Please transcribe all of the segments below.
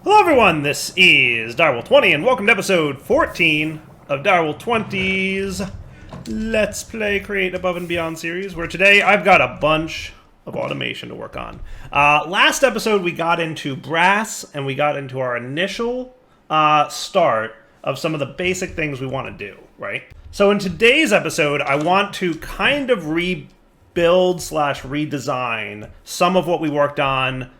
Hello everyone, this is Direwolf20 and welcome to episode 14 of Direwolf20's Let's Play Create Above and Beyond series, where today I've got a bunch of automation to work on. Last episode we got into brass and we got into our initial start of some of the basic things we want to do, right? So in today's episode I want to kind of rebuild slash redesign some of what we worked on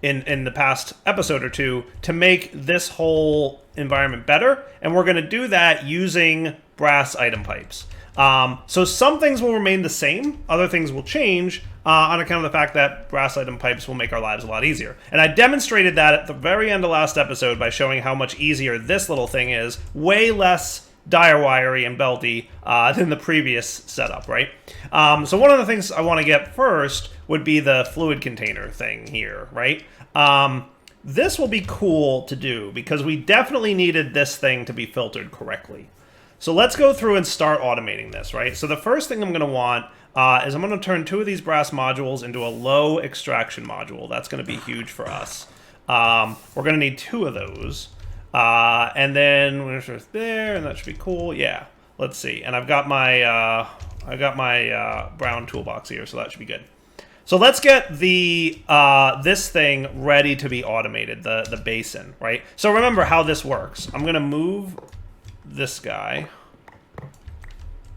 in the past episode or two to make this whole environment better, and we're going to do that using brass item pipes. So some things will remain the same, other things will change on account of the fact that brass item pipes will make our lives a lot easier. And I demonstrated that at the very end of last episode by showing how much easier this little thing is, way less dire wiry and belty than the previous setup, right? So one of the things I want to get first would be the fluid container thing here, right? This will be cool to do because we definitely needed this thing to be filtered correctly. So let's go through and start automating this, right? So the first thing I'm going to want is I'm going to turn two of these brass modules into a low extraction module. That's going to be huge for us. We're going to need two of those. And then we're going to start there, and that should be cool. Yeah, let's see. And I've got my brown toolbox here, so that should be good. So let's get the this thing ready to be automated, the basin, right? So remember how this works. I'm going to move this guy,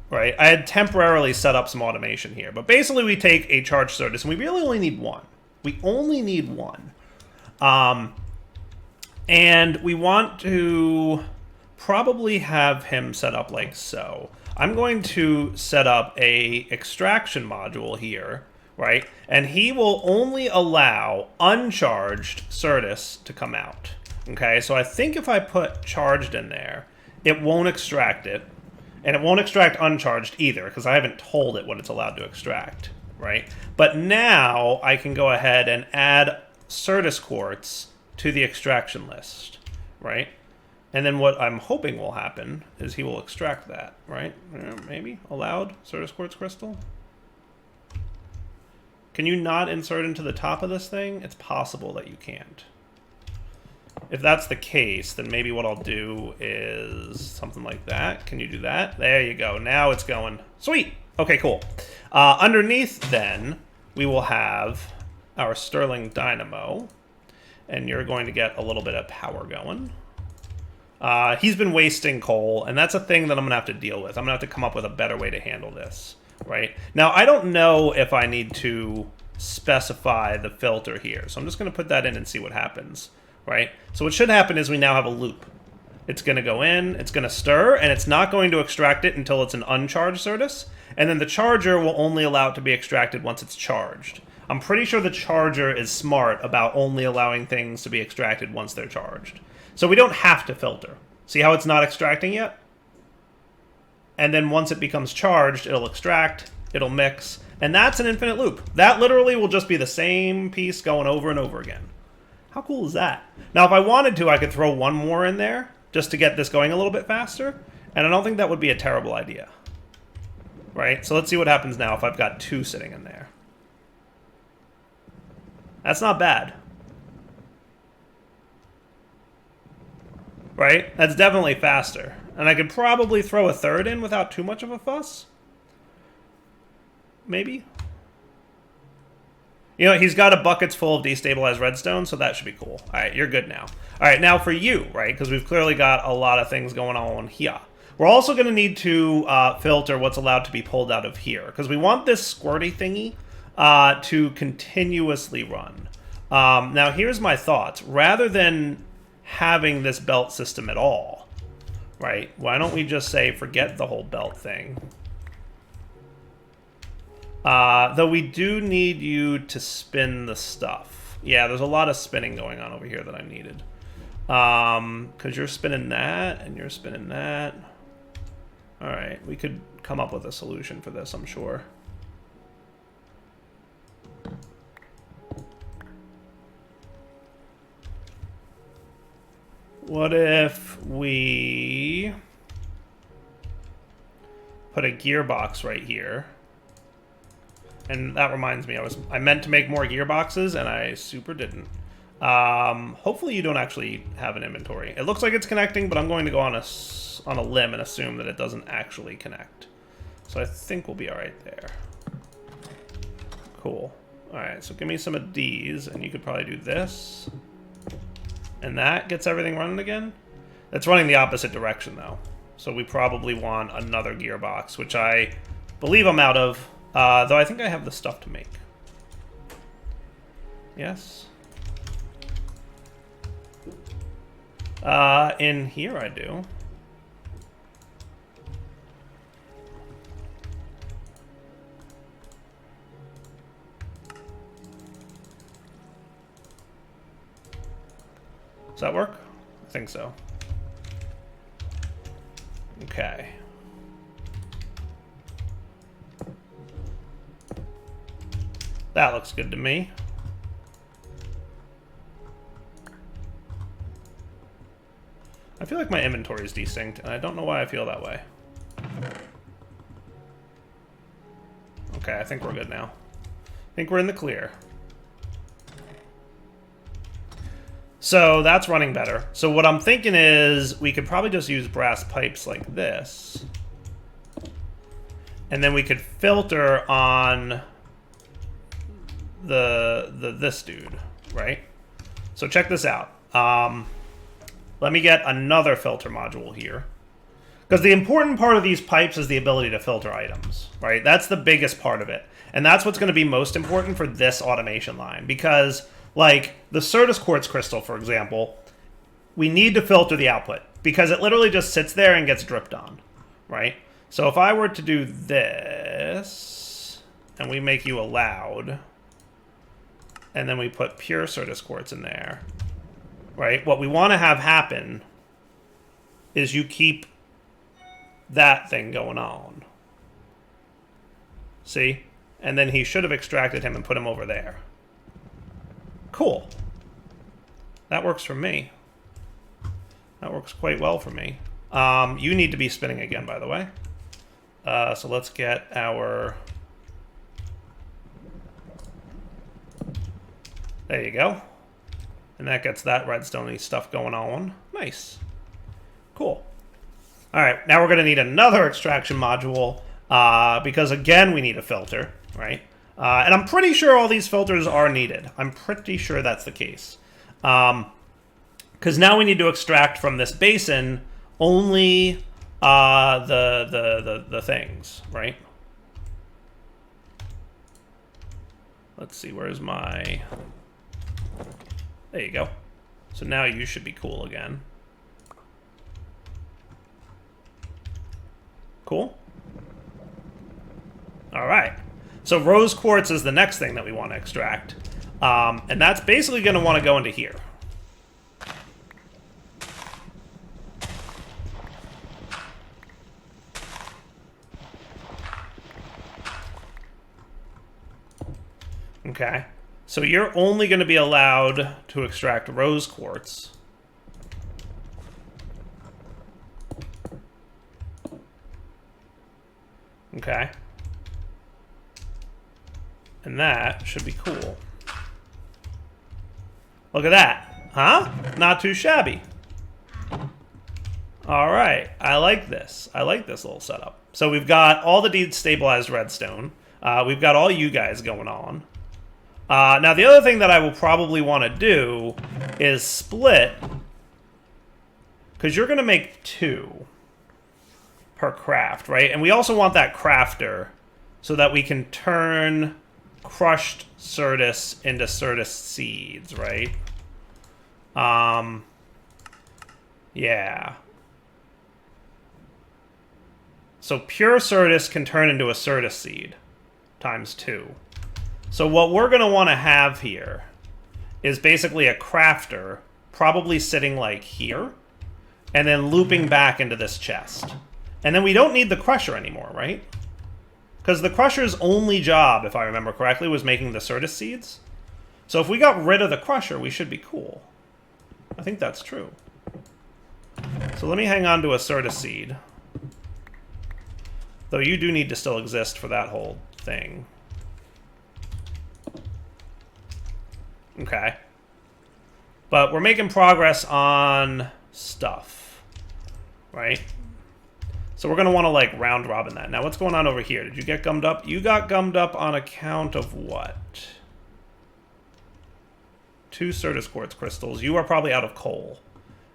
right? I had temporarily set up some automation here, but basically we take a charge Certus, and we really only need one. We only need one. And we want to probably have him set up like so. I'm going to set up a extraction module here, right? And he will only allow uncharged Certus to come out. Okay, so I think if I put charged in there, it won't extract it. And it won't extract uncharged either, because I haven't told it what it's allowed to extract, right? But now I can go ahead and add Certus quartz to the extraction list, right? And then what I'm hoping will happen is he will extract that, right? Maybe allowed Certus quartz crystal. Can you not insert into the top of this thing? It's possible that you can't. If that's the case, then maybe what I'll do is something like that. Can you do that? There you go. Now it's going. Sweet. Okay, cool. Underneath, then, we will have our Stirling Dynamo. And you're going to get a little bit of power going. He's been wasting coal, and that's a thing that I'm going to have to deal with. I'm going to have to come up with a better way to handle this, right? Now, I don't know if I need to specify the filter here, so I'm just going to put that in and see what happens, right? So what should happen is we now have a loop. It's going to go in, it's going to stir, and it's not going to extract it until it's an uncharged Certus, and then the charger will only allow it to be extracted once it's charged. I'm pretty sure the charger is smart about only allowing things to be extracted once they're charged. So we don't have to filter. See how it's not extracting yet? And then once it becomes charged, it'll extract, it'll mix, and that's an infinite loop. That literally will just be the same piece going over and over again. How cool is that? Now, if I wanted to, I could throw one more in there just to get this going a little bit faster, and I don't think that would be a terrible idea. Right? So let's see what happens now if I've got two sitting in there. That's not bad. Right? That's definitely faster. And I could probably throw a third in without too much of a fuss. Maybe. You know, he's got a buckets full of destabilized redstone, so that should be cool. All right, you're good now. All right, now for you, right? Because we've clearly got a lot of things going on here. We're also going to need to filter what's allowed to be pulled out of here, because we want this squirty thingy to continuously run. Now, here's my thoughts. Rather than having this belt system at all, right, why don't we just say forget the whole belt thing? Though we do need you to spin the stuff. Yeah, there's a lot of spinning going on over here that I needed. Because you're spinning that, and you're spinning that. Alright, we could come up with a solution for this, I'm sure. What if we put a gearbox right here? And that reminds me, I meant to make more gearboxes, and I super didn't. Hopefully you don't actually have an inventory. It looks like it's connecting, but I'm going to go on a limb and assume that it doesn't actually connect. So I think we'll be all right there. Cool. All right, so give me some of these, and you could probably do this. And that gets everything running again. It's running the opposite direction, though. So we probably want another gearbox, which I believe I'm out of. Though I think I have the stuff to make. Yes. In here I do. Does that work? I think so. Okay. That looks good to me. I feel like my inventory is desynced, and I don't know why I feel that way. Okay, I think we're good now. I think we're in the clear. So that's running better. So what I'm thinking is we could probably just use brass pipes like this. And then we could filter on this dude, right? So check this out. Let me get another filter module here. Because the important part of these pipes is the ability to filter items, right? That's the biggest part of it. And that's what's going to be most important for this automation line. Because, like, the Certus Quartz crystal, for example, we need to filter the output. Because it literally just sits there and gets dripped on, right? So if I were to do this, and we make you allowed, and then we put pure Certus Quartz in there, right? What we want to have happen is you keep that thing going on. See? And then he should have extracted him and put him over there. Cool. That works for me. That works quite well for me. You need to be spinning again, by the way. So let's get our... There you go. And that gets that redstone-y stuff going on. Nice. Cool. All right, now we're going to need another extraction module because, again, we need a filter, right? And I'm pretty sure all these filters are needed. I'm pretty sure that's the case. Because now we need to extract from this basin only the things, right? Let's see, where's my... There you go. So now you should be cool again. Cool. All right. So rose quartz is the next thing that we want to extract. And that's basically going to want to go into here. Okay. So you're only going to be allowed to extract rose quartz. Okay. And that should be cool. Look at that. Huh? Not too shabby. All right. I like this. I like this little setup. So we've got all the destabilized redstone. We've got all you guys going on. Now, the other thing that I will probably want to do is split, because you're going to make 2 per craft, right? And we also want that crafter so that we can turn crushed Certus into Certus seeds, right? Yeah. So pure Certus can turn into a Certus seed times 2. So what we're going to want to have here is basically a crafter probably sitting like here and then looping back into this chest. And then we don't need the crusher anymore, right? Because the crusher's only job, if I remember correctly, was making the Certus seeds. So if we got rid of the crusher, we should be cool. I think that's true. So let me hang on to a Certus seed. Though you do need to still exist for that whole thing. But we're making progress on stuff, right? So we're going to want to, like, round robin that. Now, what's going on over here? Did you get gummed up? You got gummed up on account of what? 2 Certus Quartz crystals. You are probably out of coal,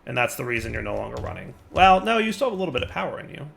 and that's the reason you're no longer running. Well, no, you still have a little bit of power in you.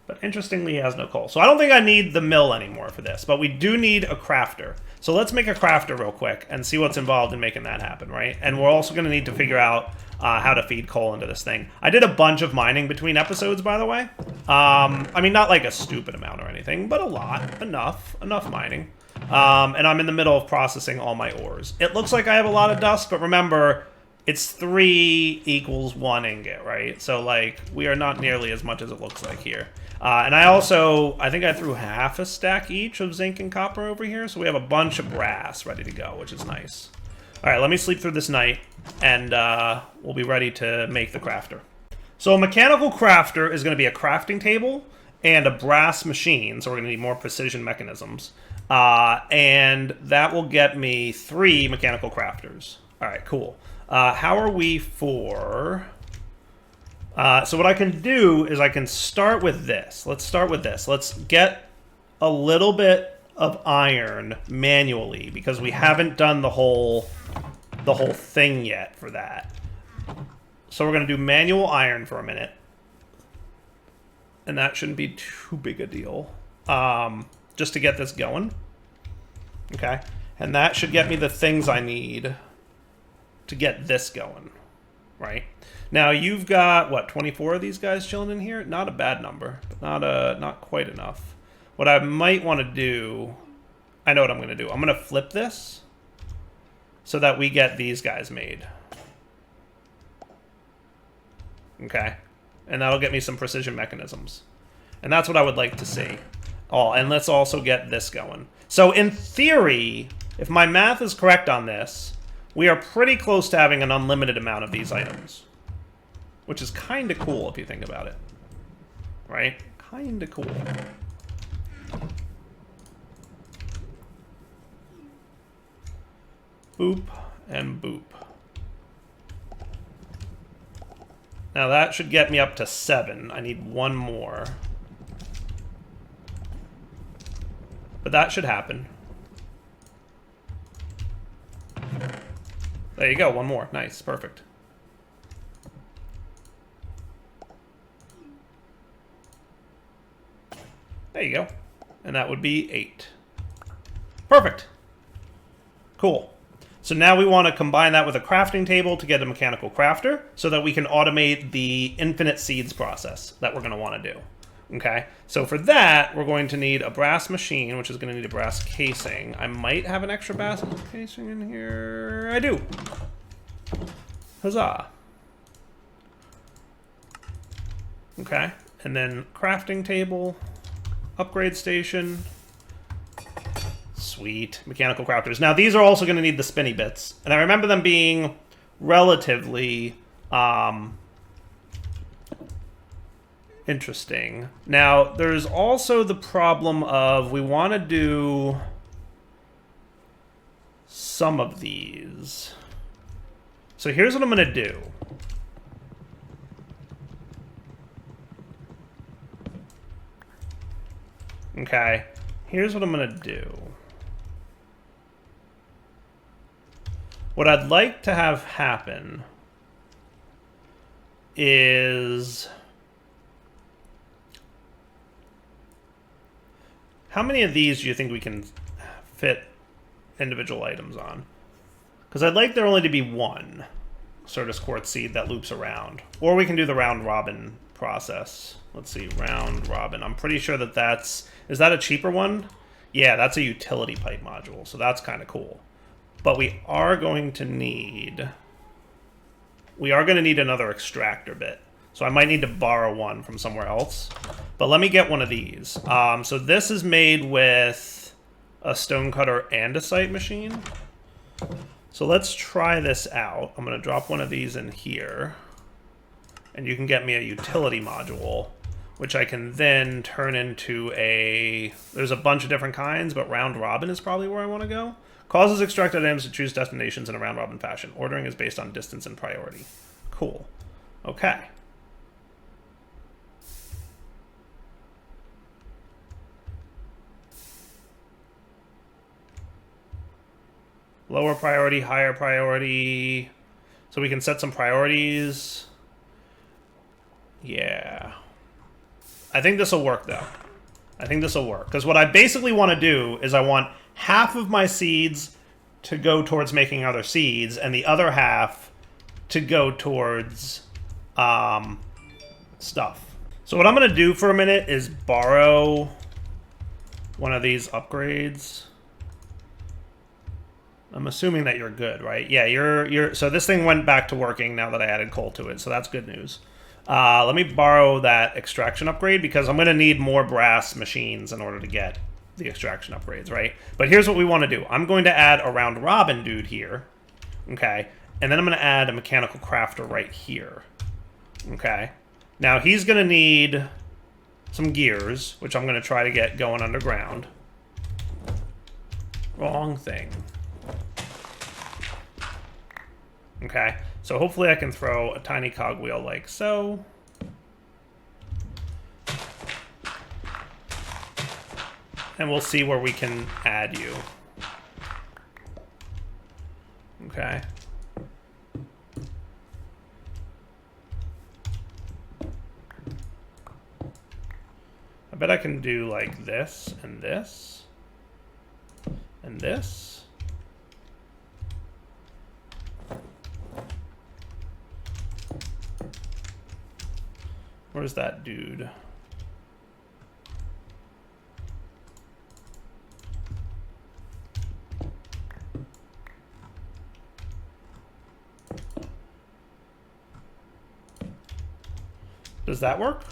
But interestingly, he has no coal. So I don't think I need the mill anymore for this, but we do need a crafter. So let's make a crafter real quick and see what's involved in making that happen, right? And we're also going to need to figure out how to feed coal into this thing. I did a bunch of mining between episodes, by the way. I mean, not like a stupid amount or anything, but a lot. Enough mining. And I'm in the middle of processing all my ores. It looks like I have a lot of dust, but remember, it's 3 equals 1 ingot, right? So, like, we are not nearly as much as it looks like here. And I think I threw half a stack each of zinc and copper over here, so we have a bunch of brass ready to go, which is nice. All right, let me sleep through this night, and we'll be ready to make the crafter. So a mechanical crafter is going to be a crafting table and a brass machine, so we're going to need more precision mechanisms. And that will get me 3 mechanical crafters. All right, cool. How are we for... so what I can do is I can start with this. Let's start with this. Let's get a little bit of iron manually because we haven't done the whole thing yet for that. So we're going to do manual iron for a minute. And that shouldn't be too big a deal. Just to get this going. Okay. And that should get me the things I need to get this going. Right? Now, you've got, what, 24 of these guys chilling in here? Not a bad number, but not quite enough. What I might want to do... I know what I'm going to do. I'm going to flip this so that we get these guys made. Okay? And that'll get me some precision mechanisms. And that's what I would like to see. Oh, and let's also get this going. So, in theory, if my math is correct on this, we are pretty close to having an unlimited amount of these items. Which is kind of cool if you think about it. Right? Kind of cool. Boop and boop. Now that should get me up to 7. I need 1 more. But that should happen. There you go, 1 more. Nice, perfect. There you go. And that would be 8. Perfect. Cool. So now we want to combine that with a crafting table to get a mechanical crafter so that we can automate the infinite seeds process that we're going to want to do. Okay? So for that, we're going to need a brass machine, which is going to need a brass casing. I might have an extra brass casing in here. I do. Huzzah. Okay. And then crafting table. Upgrade station. Sweet. Mechanical crafters. Now, these are also going to need the spinny bits. And I remember them being relatively interesting. Now, there's also the problem of we want to do some of these. So here's what I'm going to do. Okay, here's what I'm going to do. What I'd like to have happen is... How many of these do you think we can fit individual items on? Because I'd like there only to be 1 Certus Quartz seed that loops around. Or we can do the round robin process. Let's see, round robin. I'm pretty sure that that's... Is that a cheaper one? Yeah, that's a utility pipe module, so that's kind of cool. But we are going to need... We are going to need another extractor bit. So I might need to borrow one from somewhere else. But let me get one of these. So this is made with a stonecutter andesite machine. So let's try this out. I'm going to drop one of these in here. And you can get me a utility module, which I can then turn into a... There's a bunch of different kinds, but round robin is probably where I want to go. Causes extracted items to choose destinations in a round-robin fashion. Ordering is based on distance and priority. Cool. Okay. Lower priority, higher priority. So we can set some priorities. Yeah. I think this will work, though. I think this will work. Because what I basically want to do is I want half of my seeds to go towards making other seeds, and the other half to go towards stuff. So what I'm going to do for a minute is borrow one of these upgrades. I'm assuming that you're good, right? Yeah, you're so this thing went back to working now that I added coal to it, so that's good news. Let me borrow that extraction upgrade because I'm going to need more brass machines in order to get the extraction upgrades, right? But here's what we want to do. I'm going to add a round robin dude here, okay? And then I'm going to add a mechanical crafter right here, okay? Now he's going to need some gears, which I'm going to try to get going underground. Wrong thing. Okay, so hopefully I can throw a tiny cogwheel like so. And we'll see where we can add you. Okay. I bet I can do like this and this and this. Where's that dude? Does that work?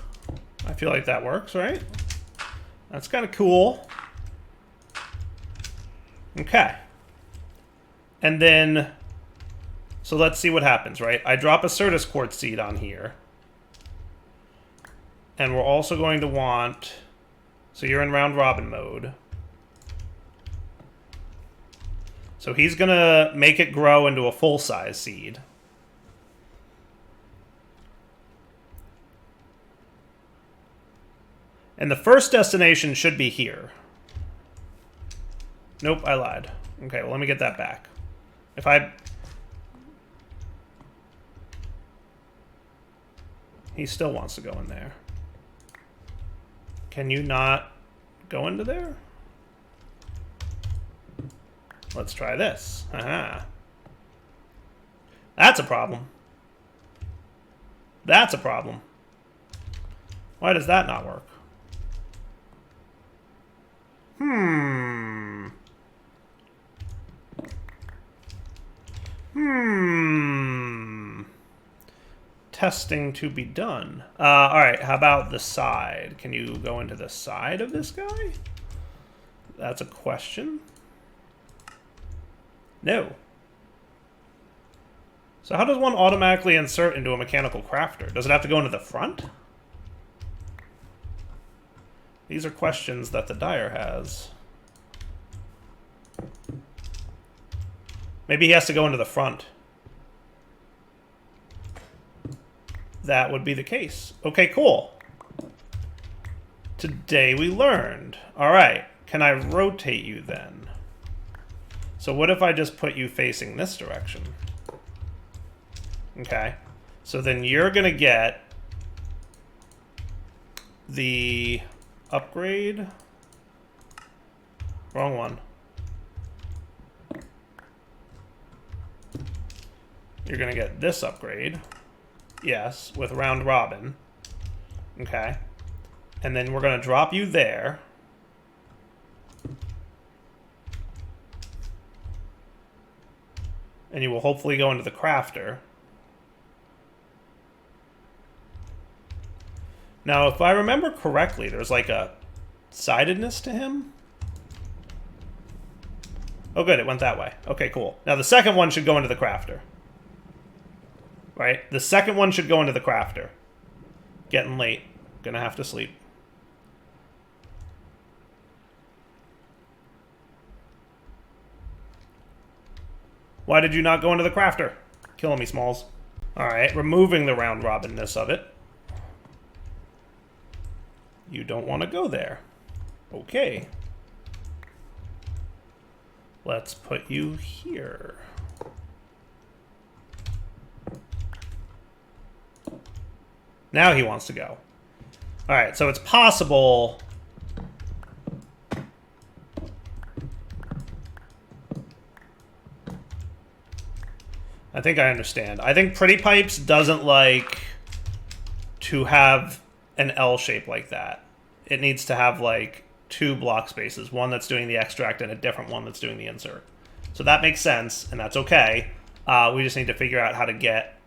I feel like that works, right? That's kind of cool. Okay. And then, so let's see what happens, right? I drop a Certus quartz seed on here. And we're also going to want, so you're in round robin mode. So he's going to make it grow into a full-size seed. And the first destination should be here. Nope, I lied. Okay, well, let me get that back. If I... He still wants to go in there. Can you not go into there? Let's try this. Aha. That's a problem. That's a problem. Why does that not work? Testing to be done. Alright, how about the side? Can you go into the side of this guy? That's a question. No. So how does one automatically insert into a mechanical crafter? Does it have to go into the front? These are questions that the dyer has. Maybe he has to go into the front. That would be the case. Okay, cool. Today we learned. All right, can I rotate you then? So what if I just put you facing this direction? Okay, so then you're gonna get the upgrade. Wrong one. You're gonna get this upgrade. Yes, with round robin. Okay. And then we're going to drop you there. And you will hopefully go into the crafter. Now, if I remember correctly, there's like a sidedness to him. Oh, good, it went that way. Okay, cool. Now, the second one should go into the crafter. Right? The second one should go into the crafter. Getting late. Gonna have to sleep. Why did you not go into the crafter? Killing me, Smalls. Alright, removing the round-robinness of it. You don't want to go there. Okay. Let's put you here. Now he wants to go. Alright, so it's possible... I think I understand. I think Pretty Pipes doesn't like to have an L shape like that. It needs to have like 2 block spaces. One that's doing the extract and a different one that's doing the insert. So that makes sense, and that's okay. We just need to figure out how to get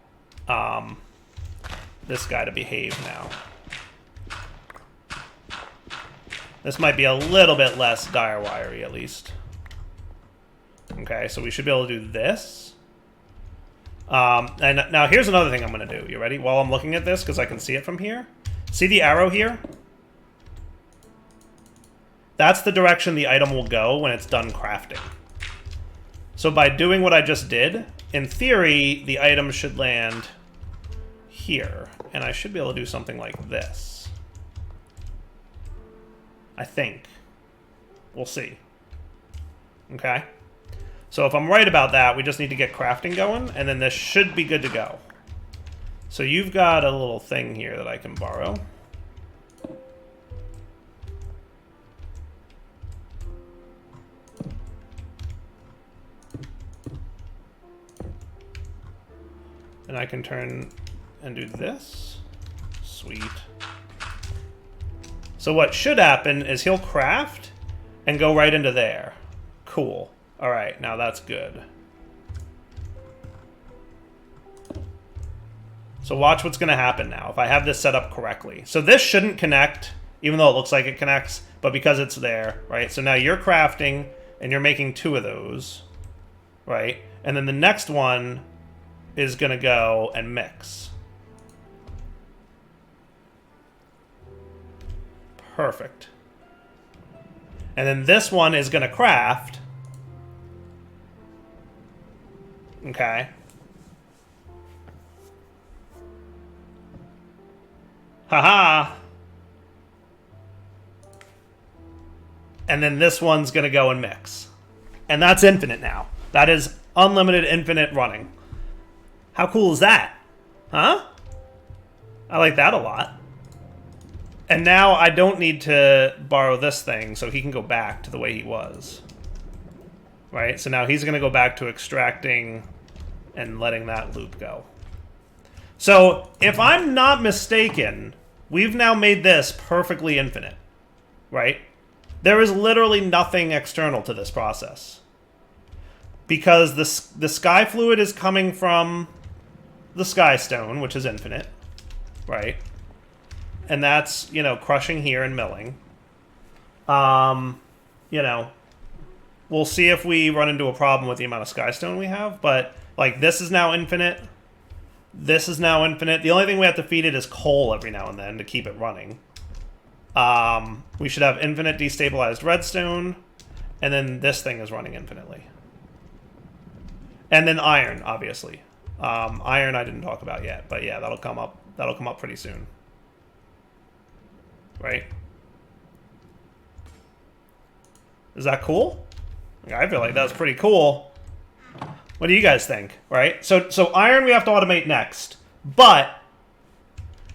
this guy to behave now. This might be a little bit less dire wiry, at least. Okay, so we should be able to do this. And now here's another thing I'm going to do. You ready? While I'm looking at this, because I can see it from here. See the arrow here? That's the direction the item will go when it's done crafting. So by doing what I just did, in theory, the item should land here. And I should be able to do something like this. I think. We'll see. Okay? So if I'm right about that, we just need to get crafting going, and then this should be good to go. So you've got a little thing here that I can borrow. And I can turn and do this. Sweet. So what should happen is he'll craft and go right into there. Cool. All right, now that's good. So watch what's going to happen now if I have this set up correctly. So this shouldn't connect, even though it looks like it connects, but because it's there, right? So now you're crafting, and you're making 2 of those, right? And then the next one is going to go and mix. Perfect. And then this one is going to craft. Okay. Haha. And then this one's going to go and mix. And that's infinite now. That is unlimited infinite running. How cool is that? Huh? I like that a lot. And now I don't need to borrow this thing, so he can go back to the way he was. Right? So now he's going to go back to extracting and letting that loop go. So, if I'm not mistaken, we've now made this perfectly infinite. Right? There is literally nothing external to this process. Because the sky fluid is coming from the sky stone, which is infinite. Right? And that's, you know, crushing here and milling. You know, we'll see if we run into a problem with the amount of skystone we have, but, like, this is now infinite. This is now infinite. The only thing we have to feed it is coal every now and then to keep it running. We should have infinite destabilized redstone, and then this thing is running infinitely. And then iron, obviously. Iron I didn't talk about yet, but yeah, that'll come up. That'll come up pretty soon. Right? Is that cool? I feel like that's pretty cool. What do you guys think? Right? So iron we have to automate next, but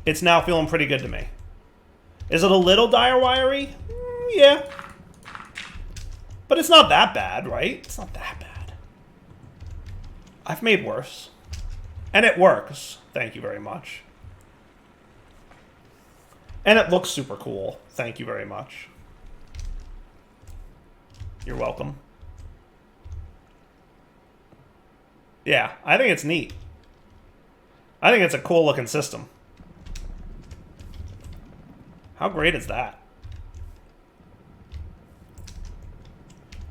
it's now feeling pretty good to me. Is it a little dire wiry? Yeah. But it's not that bad, right? It's not that bad. I've made worse. And it works. Thank you very much. And it looks super cool. Thank you very much. You're welcome. Yeah, I think it's neat. I think it's a cool looking system. How great is that?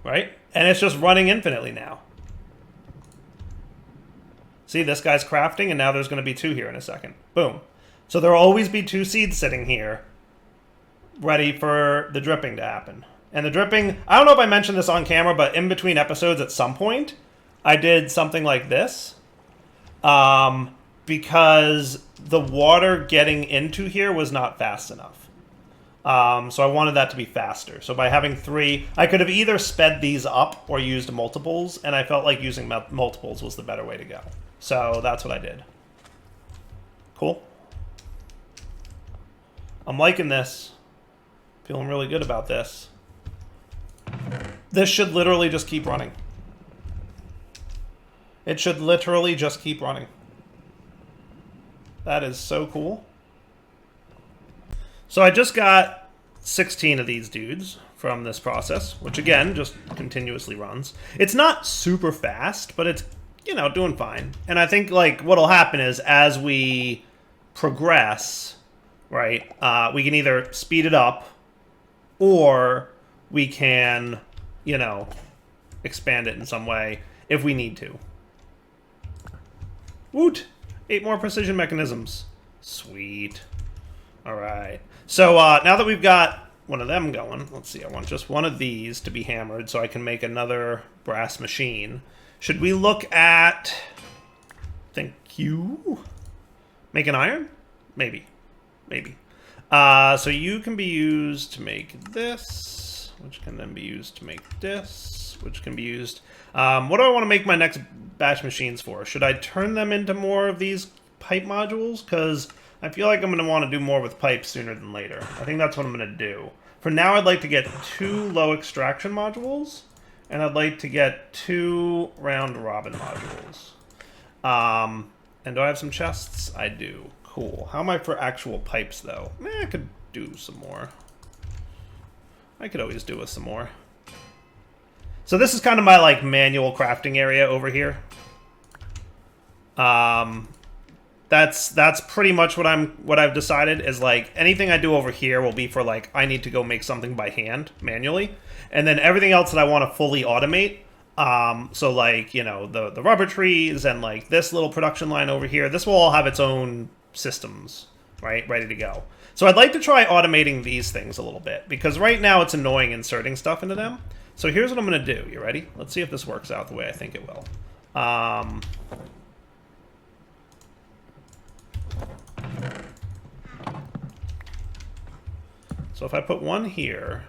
Right? And it's just running infinitely now. See, this guy's crafting, and now there's going to be 2 here in a second. Boom. So there will always be 2 seeds sitting here, ready for the dripping to happen. And the dripping, I don't know if I mentioned this on camera, but in between episodes at some point, I did something like this. Because the water getting into here was not fast enough. So I wanted that to be faster. So by having 3, I could have either sped these up or used multiples, and I felt like using multiples was the better way to go. So that's what I did. Cool. I'm liking this. Feeling really good about this. This should literally just keep running. It should literally just keep running. That is so cool. So I just got 16 of these dudes from this process, which again, just continuously runs. It's not super fast, but it's, you know, doing fine. And I think, like, what'll happen is as we progress, right, we can either speed it up or we can, you know, expand it in some way if we need to. Woot! 8 more precision mechanisms. Sweet. Alright. So, now that we've got one of them going, let's see, I want just one of these to be hammered so I can make another brass machine. Should we look at... Thank you. Make an iron? Maybe. Maybe. So you can be used to make this, which can then be used to make this, which can be used... what do I want to make my next batch machines for? Should I turn them into more of these pipe modules? Because I feel like I'm going to want to do more with pipes sooner than later. I think that's what I'm going to do. For now, I'd like to get 2 low extraction modules, and I'd like to get 2 round robin modules. And do I have some chests? I do. Cool. How am I for actual pipes, though? I could do some more. I could always do with some more. So this is kind of my, like, manual crafting area over here. That's pretty much what I've decided is, like, anything I do over here will be for, like, I need to go make something by hand, manually. And then everything else that I want to fully automate, so, like, you know, the rubber trees and, like, this little production line over here, this will all have its own systems, right, ready to go. So I'd like to try automating these things a little bit, because right now it's annoying inserting stuff into them. So here's what I'm going to do. You ready? Let's see if this works out the way I think it will. So if I put one here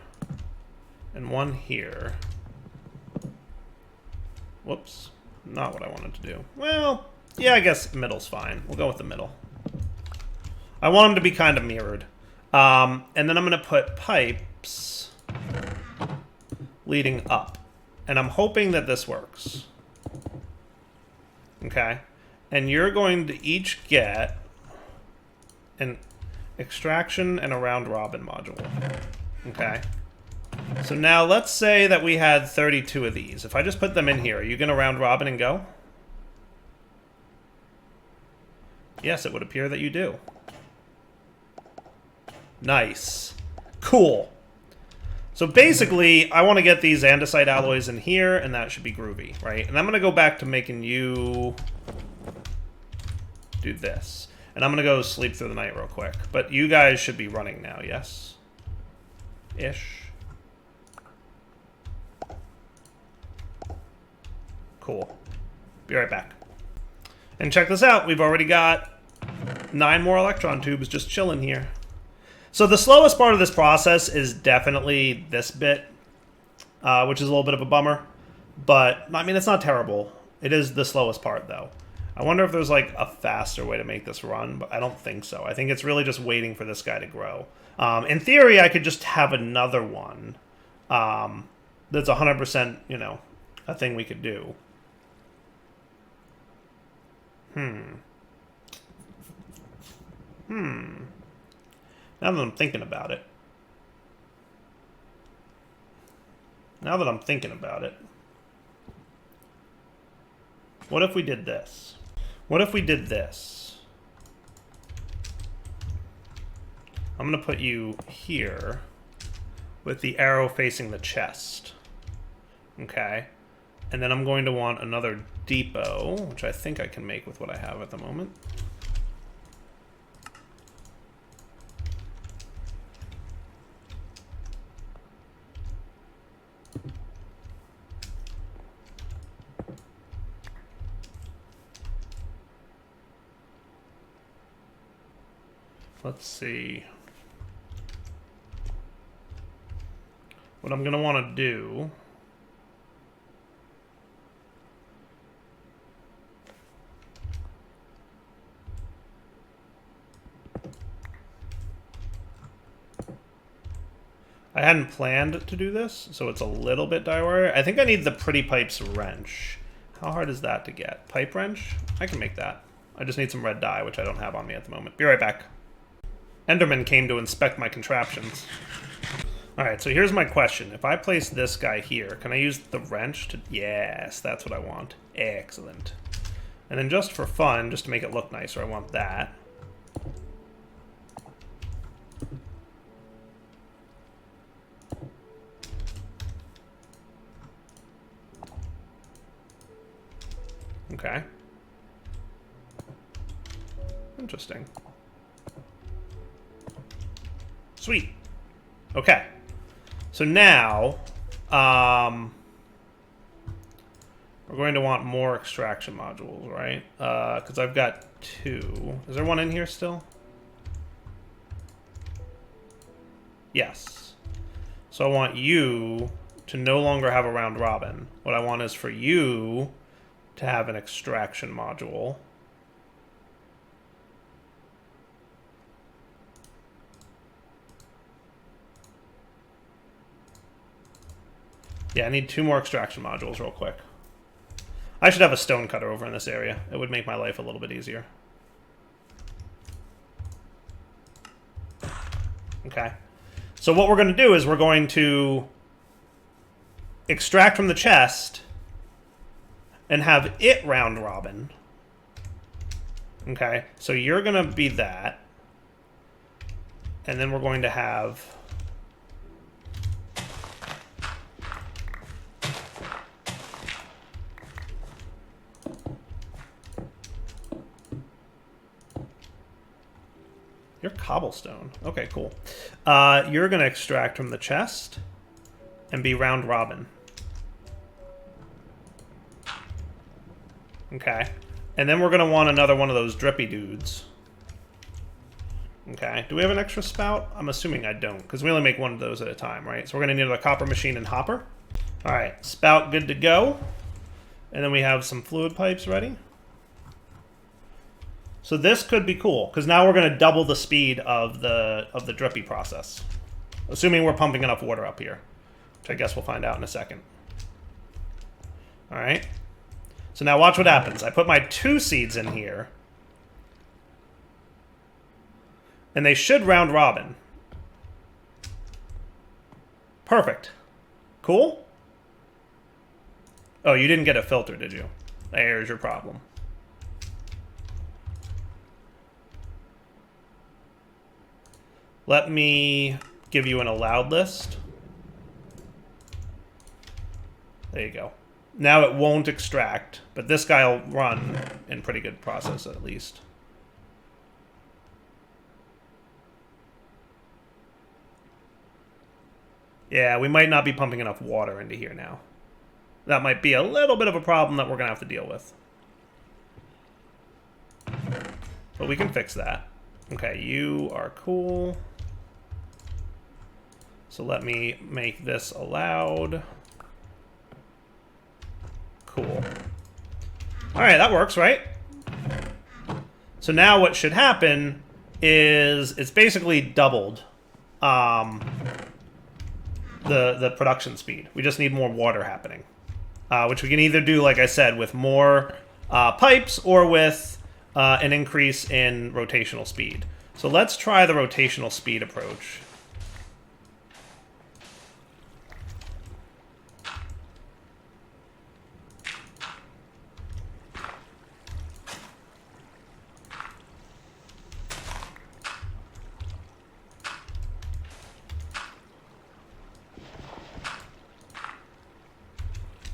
and one here... Whoops. Not what I wanted to do. Well, yeah, I guess middle's fine. We'll go with the middle. I want them to be kind of mirrored. And then I'm going to put pipes leading up. And I'm hoping that this works. Okay? And you're going to each get an extraction and a round robin module. Okay? So now let's say that we had 32 of these. If I just put them in here, are you going to round robin and go? Yes, it would appear that you do. Nice. Cool. So basically, I want to get these andesite alloys in here, and that should be groovy, right? And I'm going to go back to making you do this. And I'm going to go sleep through the night real quick. But you guys should be running now, yes? Ish. Cool. Be right back. And check this out. We've already got 9 more electron tubes just chilling here. So the slowest part of this process is definitely this bit, which is a little bit of a bummer. But, I mean, it's not terrible. It is the slowest part, though. I wonder if there's, like, a faster way to make this run, but I don't think so. I think it's really just waiting for this guy to grow. In theory, I could just have another one that's 100%, you know, a thing we could do. Now that I'm thinking about it. What if we did this? What if we did this? I'm going to put you here with the arrow facing the chest. Okay. And then I'm going to want another depot, which I think I can make with what I have at the moment. let's see. What I'm going to want to do... I hadn't planned to do this, so it's a little bit die-wire. I think I need the Pretty Pipes wrench. How hard is that to get? Pipe wrench? I can make that. I just need some red dye, which I don't have on me at the moment. Be right back. Enderman came to inspect my contraptions. Alright, so here's my question. If I place this guy here, can I use the wrench to... Yes, that's what I want. Excellent. And then just for fun, just to make it look nicer, I want that. Okay. Interesting. Sweet. Okay. So now, we're going to want more extraction modules, right? Because I've got 2. Is there one in here still? Yes. So I want you to no longer have a round robin. What I want is for you to have an extraction module. Yeah, I need 2 more extraction modules real quick. I should have a stone cutter over in this area. It would make my life a little bit easier. Okay. So what we're going to do is we're going to extract from the chest and have it round robin. Okay, so you're going to be that. And then we're going to have... You're cobblestone. Okay, cool. You're going to extract from the chest and be round robin. Okay. And then we're going to want another one of those drippy dudes. Okay. Do we have an extra spout? I'm assuming I don't, because we only make one of those at a time, right? So we're going to need a copper machine and hopper. All right. Spout good to go. And then we have some fluid pipes ready. So this could be cool, because now we're going to double the speed of the drippy process. Assuming we're pumping enough water up here, which I guess we'll find out in a second. All right. So now watch what happens. I put my 2 seeds in here. And they should round robin. Perfect. Cool? Oh, you didn't get a filter, did you? There's your problem. Let me give you an allowed list. There you go. Now it won't extract, but this guy will run in pretty good process at least. Yeah, we might not be pumping enough water into here now. That might be a little bit of a problem that we're going to have to deal with. But we can fix that. Okay, you are cool. So let me make this allowed. Cool. Alright, that works, right? So now what should happen is it's basically doubled the production speed. We just need more water happening. Which we can either do, like I said, with more pipes or with an increase in rotational speed. So let's try the rotational speed approach.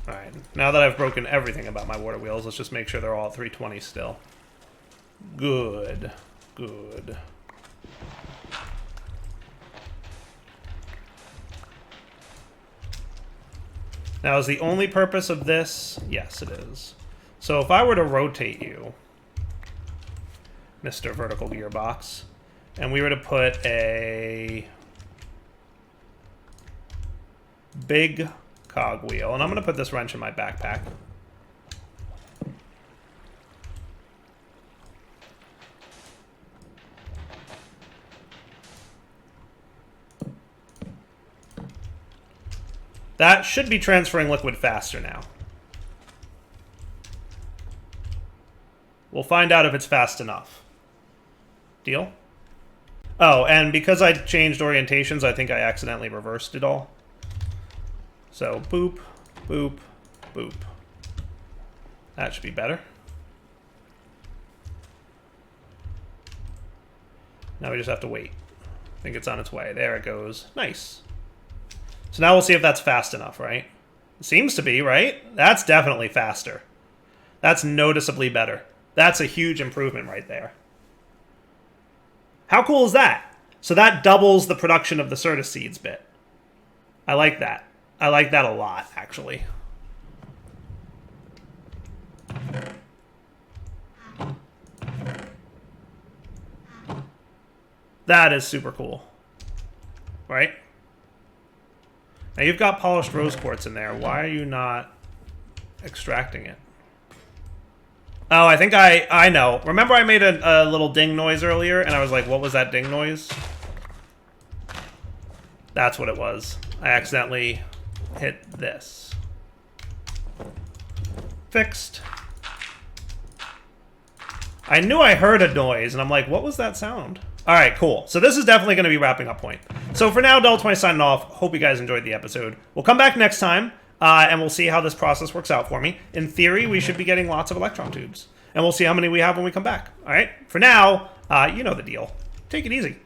Alright, now that I've broken everything about my water wheels, let's just make sure they're all at 320 still. Good. Good. Now, is the only purpose of this? Yes, it is. So if I were to rotate you, Mr. Vertical Gearbox, and we were to put a big cogwheel, and I'm going to put this wrench in my backpack. That should be transferring liquid faster now. We'll find out if it's fast enough. Deal? Oh, and because I changed orientations, I think I accidentally reversed it all. So, boop, boop, boop. That should be better. Now we just have to wait. I think it's on its way. There it goes. Nice. So now we'll see if that's fast enough, right? It seems to be, right? That's definitely faster. That's noticeably better. That's a huge improvement right there. How cool is that? So that doubles the production of the Certus seeds bit. I like that. I like that a lot, actually. That is super cool. Right? Now you've got polished rose quartz in there. Why are you not extracting it? Oh, I think I know. Remember I made a little ding noise earlier, and I was like, what was that ding noise? That's what it was. I accidentally hit this. Fixed. I knew I heard a noise, and I'm like, what was that sound? All right, cool. So this is definitely going to be wrapping up point. So for now, Del20 signing off. Hope you guys enjoyed the episode. We'll come back next time, and we'll see how this process works out for me. In theory, we should be getting lots of electron tubes. And we'll see how many we have when we come back. All right? For now, you know the deal. Take it easy.